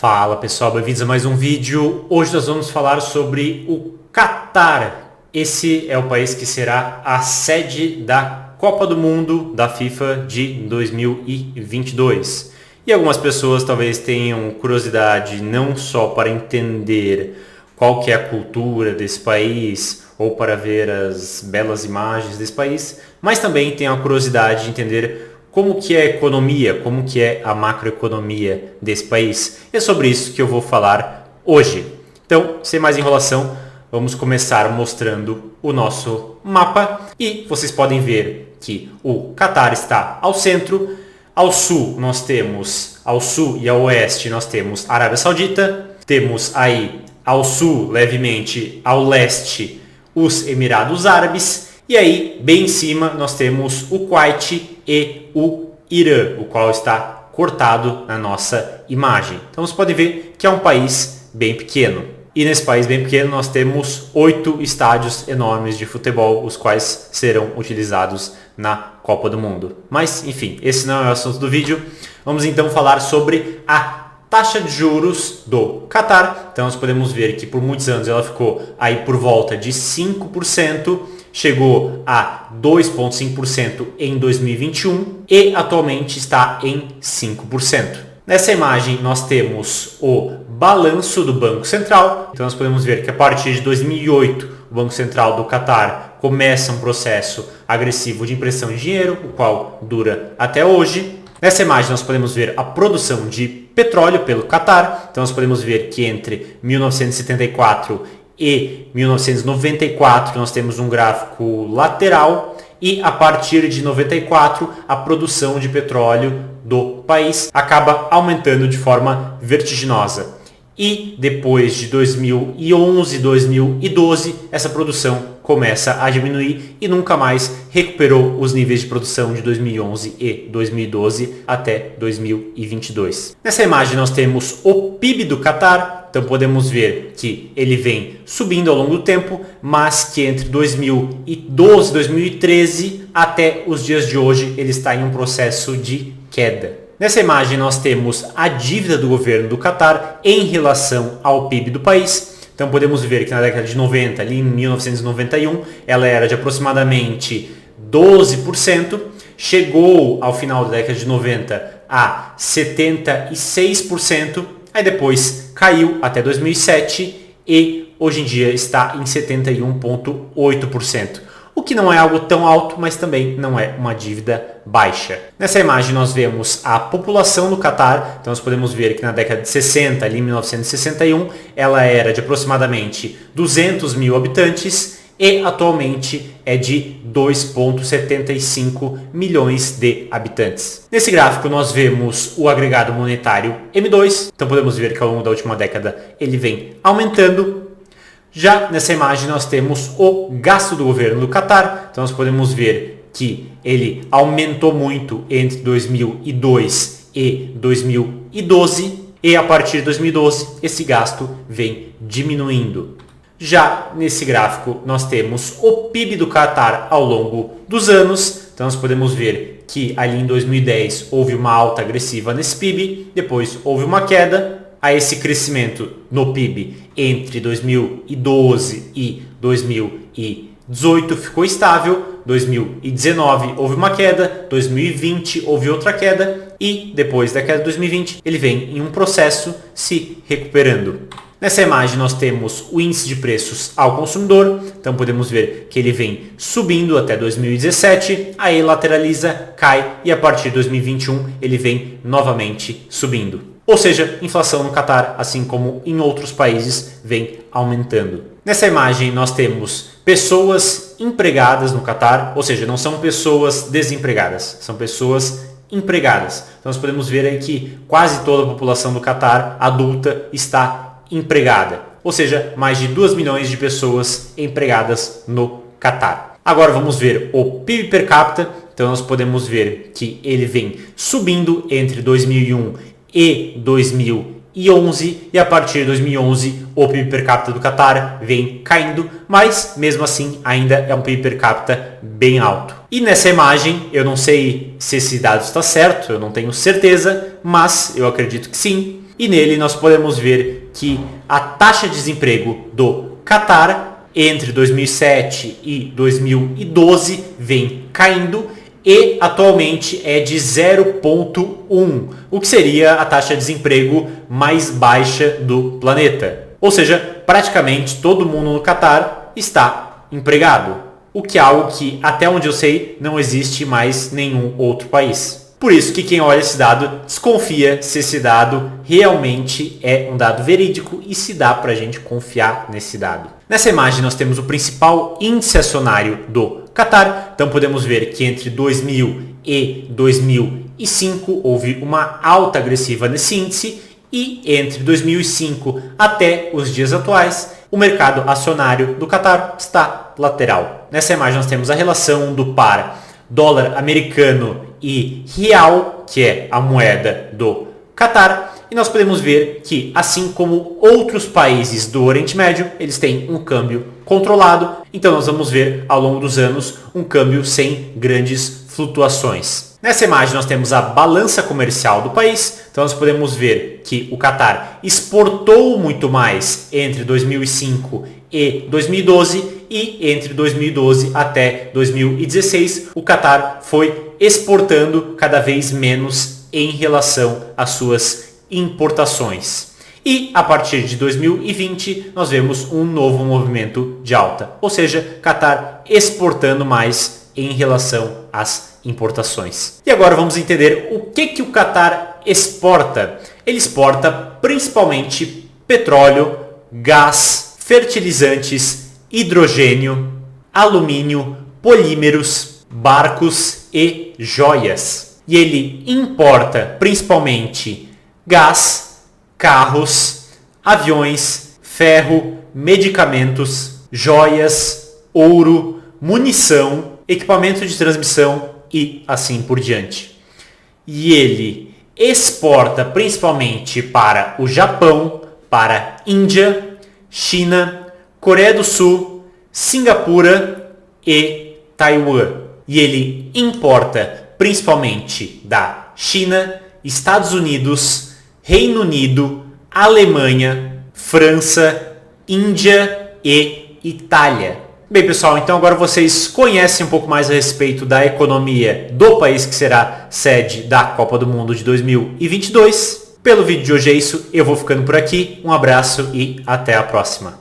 Fala pessoal, bem-vindos a mais um vídeo. Hoje nós vamos falar sobre o Catar. Esse é o país que será a sede da Copa do Mundo da FIFA de 2022. E algumas pessoas talvez tenham curiosidade não só para entender qual que é a cultura desse país ou para ver as belas imagens desse país, mas também tenham a curiosidade de entender como que é a economia, como que é a macroeconomia desse país. É sobre isso que eu vou falar hoje. Então, sem mais enrolação, vamos começar mostrando o nosso mapa. E vocês podem ver que o Catar está ao centro. Ao sul ao sul e ao oeste nós temos a Arábia Saudita. Temos aí ao sul, levemente, ao leste, os Emirados Árabes. E aí, bem em cima, nós temos o Kuwait e o Irã, o qual está cortado na nossa imagem. Então você pode ver que é um país bem pequeno. E nesse país bem pequeno nós temos 8 estádios enormes de futebol, os quais serão utilizados na Copa do Mundo. Mas, enfim, esse não é o assunto do vídeo. Vamos então falar sobre a taxa de juros do Catar. Então nós podemos ver que por muitos anos ela ficou aí por volta de 5%. Chegou a 2,5% em 2021 e atualmente está em 5%. Nessa imagem nós temos o balanço do Banco Central. Então nós podemos ver que a partir de 2008 o Banco Central do Catar começa um processo agressivo de impressão de dinheiro, o qual dura até hoje. Nessa imagem nós podemos ver a produção de petróleo pelo Catar. Então nós podemos ver que entre 1974 e 1994 nós temos um gráfico lateral e a partir de 94 a produção de petróleo do país acaba aumentando de forma vertiginosa. E depois de 2011, 2012, essa produção começa a diminuir e nunca mais recuperou os níveis de produção de 2011 e 2012 até 2022. Nessa imagem nós temos o PIB do Catar. Então podemos ver que ele vem subindo ao longo do tempo, mas que entre 2012 e 2013 até os dias de hoje ele está em um processo de queda. Nessa imagem nós temos a dívida do governo do Catar em relação ao PIB do país. Então podemos ver que na década de 90, ali em 1991, ela era de aproximadamente 12%, chegou ao final da década de 90 a 76%, aí depois caiu até 2007 e hoje em dia está em 71,8%. O que não é algo tão alto, mas também não é uma dívida baixa. Nessa imagem nós vemos a população do Catar. Então nós podemos ver que na década de 60, ali em 1961, ela era de aproximadamente 200 mil habitantes e atualmente é de 2,75 milhões de habitantes. Nesse gráfico nós vemos o agregado monetário M2. Então podemos ver que ao longo da última década ele vem aumentando. Já nessa imagem nós temos o gasto do governo do Catar. Então nós podemos ver que ele aumentou muito entre 2002 e 2012 e a partir de 2012 esse gasto vem diminuindo. Já nesse gráfico nós temos o PIB do Catar ao longo dos anos. Então nós podemos ver que ali em 2010 houve uma alta agressiva nesse PIB, depois houve uma queda. A esse crescimento no PIB entre 2012 e 2018 ficou estável, 2019 houve uma queda, 2020 houve outra queda e depois da queda de 2020 ele vem em um processo se recuperando. Nessa imagem nós temos o índice de preços ao consumidor, então podemos ver que ele vem subindo até 2017, aí lateraliza, cai e a partir de 2021 ele vem novamente subindo. Ou seja, inflação no Catar, assim como em outros países, vem aumentando. Nessa imagem nós temos pessoas empregadas no Catar, ou seja, não são pessoas desempregadas, são pessoas empregadas. Então nós podemos ver aí que quase toda a população do Catar adulta está empregada. Ou seja, mais de 2 milhões de pessoas empregadas no Catar. Agora vamos ver o PIB per capita. Então nós podemos ver que ele vem subindo entre 2001 e 2011 e a partir de 2011 o PIB per capita do Catar vem caindo, mas mesmo assim ainda é um PIB per capita bem alto. E nessa imagem, eu não sei se esse dado está certo, eu não tenho certeza, mas eu acredito que sim. e nele nós podemos ver que a taxa de desemprego do Catar entre 2007 e 2012 vem caindo e atualmente é de 0,1, o que seria a taxa de desemprego mais baixa do planeta. Ou seja, praticamente todo mundo no Catar está empregado, o que é algo que, até onde eu sei, não existe mais nenhum outro país. Por isso que quem olha esse dado desconfia se esse dado realmente é um dado verídico e se dá para a gente confiar nesse dado. Nessa imagem nós temos o principal índice acionário do Catar, então podemos ver que entre 2000 e 2005 houve uma alta agressiva nesse índice e entre 2005 até os dias atuais o mercado acionário do Catar está lateral. Nessa imagem nós temos a relação do par dólar americano e real, que é a moeda do Catar, e nós podemos ver que, assim como outros países do Oriente Médio, eles têm um câmbio controlado, então nós vamos ver ao longo dos anos um câmbio sem grandes flutuações. Nessa imagem nós temos a balança comercial do país, então nós podemos ver que o Catar exportou muito mais entre 2005 e 2012 e entre 2012 até 2016 o Catar foi exportando cada vez menos em relação às suas importações. E a partir de 2020 nós vemos um novo movimento de alta, ou seja, Catar exportando mais em relação às importações. E agora vamos entender o que o Catar exporta. Ele exporta principalmente petróleo, gás, fertilizantes, hidrogênio, alumínio, polímeros, barcos e joias. E ele importa principalmente gás, carros, aviões, ferro, medicamentos, joias, ouro, munição, equipamento de transmissão e assim por diante. E ele exporta principalmente para o Japão, para a Índia, China, Coreia do Sul, Singapura e Taiwan. E ele importa principalmente da China, Estados Unidos, Reino Unido, Alemanha, França, Índia e Itália. Bem, pessoal, então agora vocês conhecem um pouco mais a respeito da economia do país que será sede da Copa do Mundo de 2022. Pelo vídeo de hoje é isso, eu vou ficando por aqui. Um abraço e até a próxima.